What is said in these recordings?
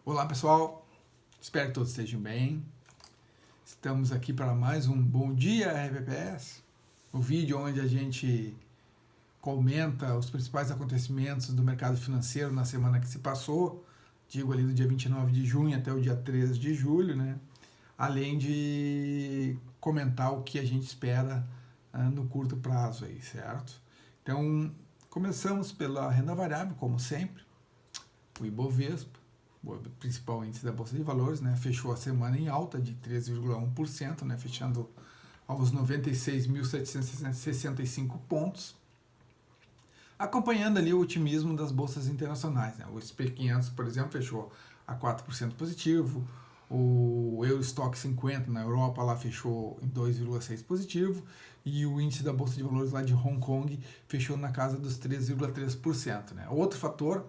Olá pessoal, espero que todos estejam bem. Estamos aqui para mais um Bom Dia RPPS, o vídeo onde a gente comenta os principais acontecimentos do mercado financeiro na semana que se passou, digo ali do dia 29 de junho até o dia 13 de julho, né? Além de comentar o que a gente espera no curto prazo aí, certo? Então, começamos pela renda variável, como sempre, o Ibovespa, o principal índice da Bolsa de Valores, né, fechou a semana em alta de 13,1%, né, fechando aos 96.765 pontos, acompanhando ali o otimismo das bolsas internacionais. Né. O SP500, por exemplo, fechou a 4% positivo, o Eurostock 50 na Europa lá fechou em 2,6% positivo, e o índice da Bolsa de Valores lá de Hong Kong fechou na casa dos 3,3%. Né. Outro fator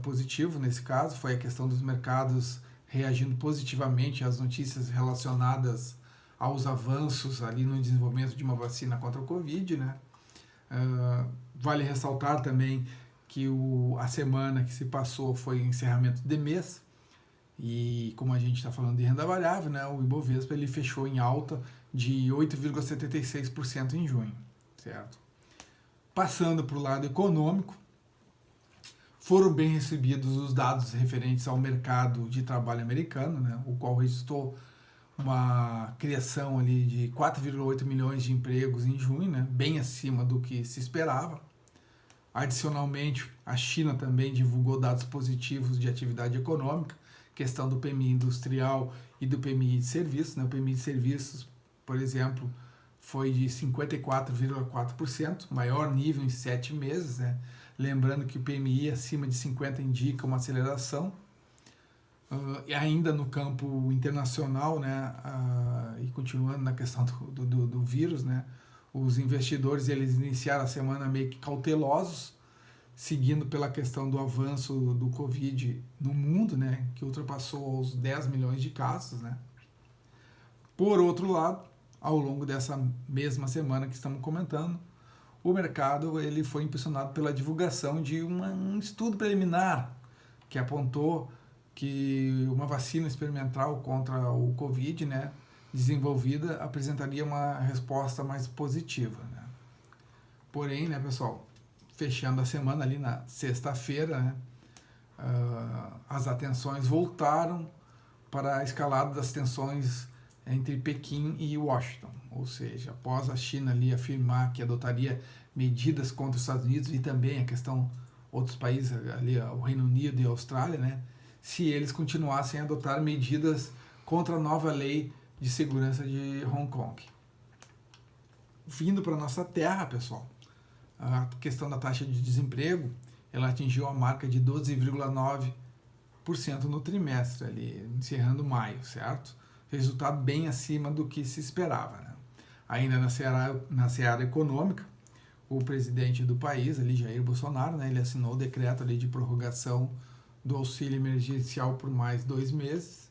positivo nesse caso foi a questão dos mercados reagindo positivamente às notícias relacionadas aos avanços ali no desenvolvimento de uma vacina contra o Covid, né? Vale ressaltar também que a semana que se passou foi encerramento de mês, e como a gente está falando de renda variável, né, o Ibovespa ele fechou em alta de 8,76% em junho, certo? Passando para o lado econômico, foram bem recebidos os dados referentes ao mercado de trabalho americano, né, o qual registrou uma criação ali de 4,8 milhões de empregos em junho, né, bem acima do que se esperava. Adicionalmente, a China também divulgou dados positivos de atividade econômica, questão do PMI industrial e do PMI de serviços. Né, o PMI de serviços, por exemplo, foi de 54,4%, maior nível em 7 meses, né? Lembrando que o PMI acima de 50 indica uma aceleração. E ainda no campo internacional, né, e continuando na questão do vírus, né, os investidores eles iniciaram a semana meio que cautelosos, seguindo pela questão do avanço do Covid no mundo, né, que ultrapassou os 10 milhões de casos. Né. Por outro lado, ao longo dessa mesma semana que estamos comentando, o mercado ele foi impulsionado pela divulgação de um estudo preliminar que apontou que uma vacina experimental contra o Covid, né, desenvolvida, apresentaria uma resposta mais positiva. Né. Porém, né, pessoal, fechando a semana ali na sexta-feira, né, as atenções voltaram para a escalada das tensões entre Pequim e Washington, ou seja, após a China ali afirmar que adotaria medidas contra os Estados Unidos e também a questão outros países ali, o Reino Unido e a Austrália, né, se eles continuassem a adotar medidas contra a nova lei de segurança de Hong Kong. Vindo para nossa terra, pessoal, a questão da taxa de desemprego, ela atingiu a marca de 12,9% no trimestre, ali, encerrando maio, certo? Resultado bem acima do que se esperava. Né? Ainda na seara econômica, o presidente do país, ali, Jair Bolsonaro, né, ele assinou o decreto ali, de prorrogação do auxílio emergencial por mais 2 meses.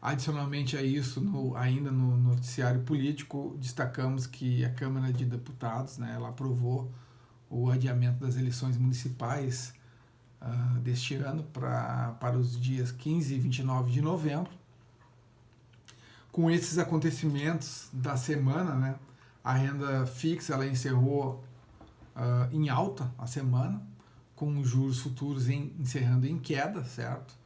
Adicionalmente a isso, ainda no noticiário político, destacamos que a Câmara de Deputados, né, ela aprovou o adiamento das eleições municipais deste ano para os dias 15 e 29 de novembro. Com esses acontecimentos da semana, né, a renda fixa ela encerrou em alta a semana, com os juros futuros encerrando em queda, certo?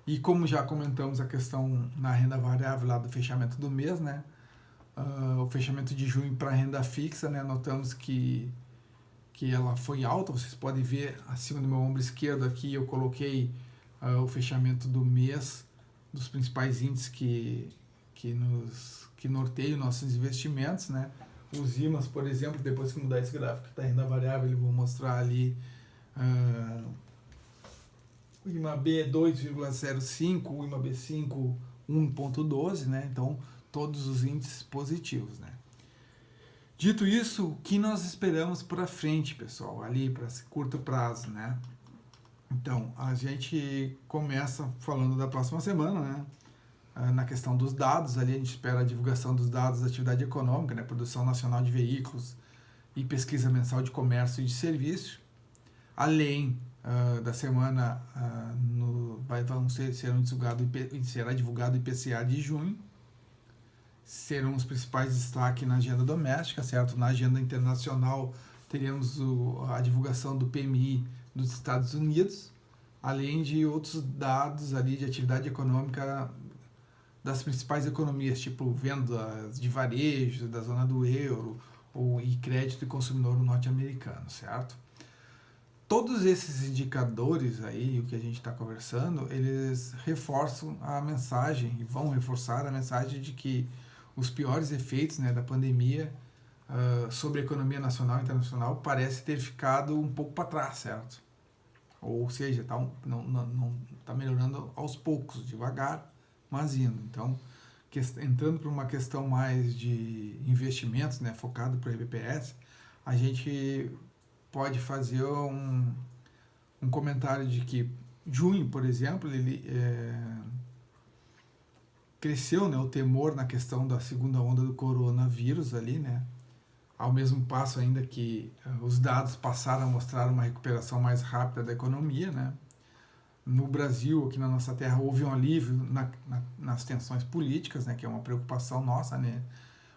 E como já comentamos a questão na renda variável lá do fechamento do mês, né, o fechamento de junho para a renda fixa, né, notamos que ela foi alta. Vocês podem ver acima do meu ombro esquerdo aqui, eu coloquei o fechamento do mês dos principais índices que norteiam nossos investimentos, né? Os IMAs, por exemplo, depois que mudar esse gráfico da renda variável, eu vou mostrar ali o IMAB 2,05, o IMAB5 1,12, né? Então, todos os índices positivos, né? Dito isso, o que nós esperamos para frente, pessoal, ali para esse curto prazo, né? Então, a gente começa falando da próxima semana, né? Na questão dos dados, ali a gente espera a divulgação dos dados da atividade econômica, né, produção nacional de veículos e pesquisa mensal de comércio e de serviço, além da semana será divulgado o IPCA de junho. Serão os principais destaques na agenda doméstica, certo? Na agenda internacional teremos a divulgação do PMI dos Estados Unidos, além de outros dados ali de atividade econômica das principais economias, tipo vendas de varejo da zona do euro e crédito de consumidor norte-americano, certo? Todos esses indicadores aí, o que a gente está conversando, eles reforçam a mensagem e vão reforçar a mensagem de que os piores efeitos, né, da pandemia sobre a economia nacional e internacional parece ter ficado um pouco para trás, certo? Ou seja, tá melhorando aos poucos, devagar, mas indo. Então, entrando para uma questão mais de investimentos, né, focado para o IBPS, a gente pode fazer um comentário de que junho, por exemplo, ele cresceu, né, o temor na questão da segunda onda do coronavírus ali, né, ao mesmo passo ainda que os dados passaram a mostrar uma recuperação mais rápida da economia, né. No Brasil, aqui na nossa terra, houve um alívio nas tensões políticas, né, que é uma preocupação nossa, né,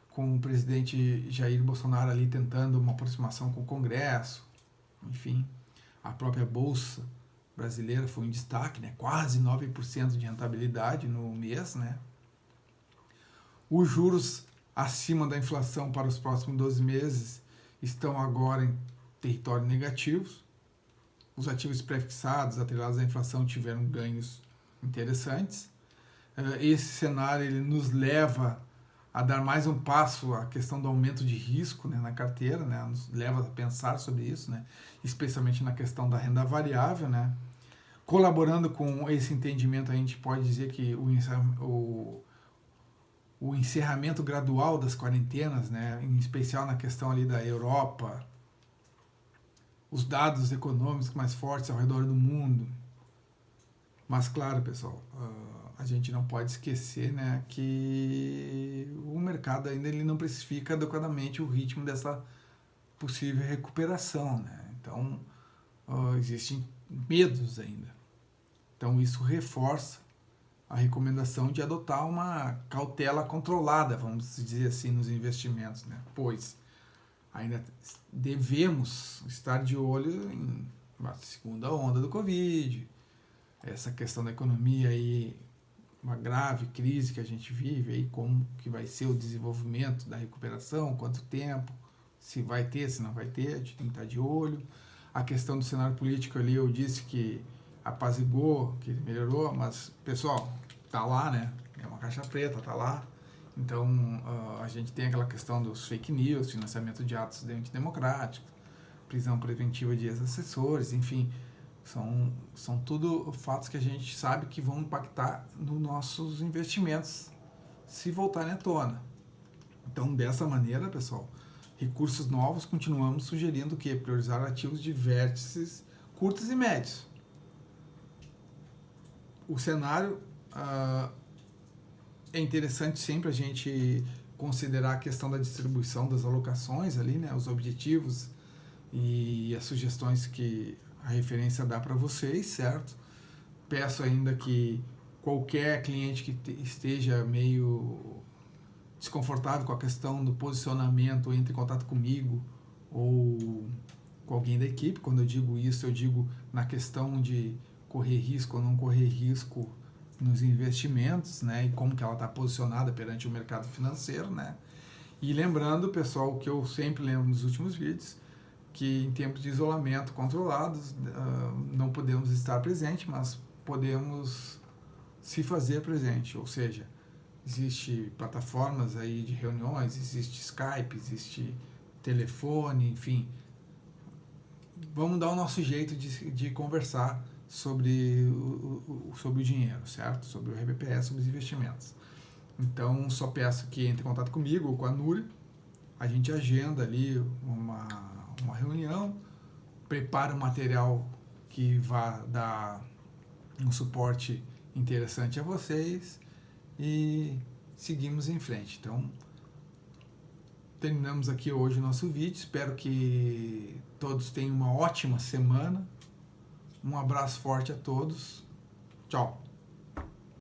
com o presidente Jair Bolsonaro ali tentando uma aproximação com o Congresso, enfim, a própria Bolsa brasileira foi um destaque, né, quase 9% de rentabilidade no mês, né. Os juros acima da inflação para os próximos 12 meses estão agora em território negativo. Os ativos prefixados, atrelados à inflação, tiveram ganhos interessantes. Esse cenário ele nos leva a dar mais um passo à questão do aumento de risco, né, na carteira, né, nos leva a pensar sobre isso, né, especialmente na questão da renda variável, né. Colaborando com esse entendimento, a gente pode dizer que o encerramento gradual das quarentenas, né, em especial na questão ali da Europa, os dados econômicos mais fortes ao redor do mundo. Mas, claro, pessoal, a gente não pode esquecer, né, que o mercado ainda ele não precifica adequadamente o ritmo dessa possível recuperação, né? Então, existem medos ainda. Então, isso reforça a recomendação de adotar uma cautela controlada, vamos dizer assim, nos investimentos, né? Pois ainda devemos estar de olho em uma segunda onda do Covid, essa questão da economia aí, uma grave crise que a gente vive aí, como que vai ser o desenvolvimento da recuperação, quanto tempo, se vai ter, se não vai ter, a gente tem que estar de olho. A questão do cenário político ali, eu disse que apaziguou, que melhorou, mas, pessoal, tá lá, né? É uma caixa preta, tá lá. Então, a gente tem aquela questão dos fake news, financiamento de atos antidemocráticos, prisão preventiva de ex-assessores, enfim, são tudo fatos que a gente sabe que vão impactar nos nossos investimentos se voltarem à tona. Então, dessa maneira, pessoal, recursos novos, continuamos sugerindo que priorizar ativos de vértices curtos e médios. O cenário é interessante sempre a gente considerar a questão da distribuição das alocações ali, né, os objetivos e as sugestões que a referência dá para vocês, certo? Peço ainda que qualquer cliente que esteja meio desconfortável com a questão do posicionamento, entre em contato comigo ou com alguém da equipe. Quando eu digo isso, eu digo na questão de correr risco ou não correr risco nos investimentos, né, e como que ela está posicionada perante o mercado financeiro, né. E lembrando, pessoal, o que eu sempre lembro nos últimos vídeos, que em tempos de isolamento controlados, não podemos estar presente, mas podemos se fazer presente, ou seja, existe plataformas aí de reuniões, existe Skype, existe telefone, enfim, vamos dar o nosso jeito de conversar sobre o dinheiro, certo? Sobre o RBPS, sobre os investimentos. Então, só peço que entre em contato comigo ou com a Núria, a gente agenda ali uma reunião, prepara um material que vá dar um suporte interessante a vocês e seguimos em frente. Então, terminamos aqui hoje o nosso vídeo. Espero que todos tenham uma ótima semana, Um abraço forte a todos. Tchau.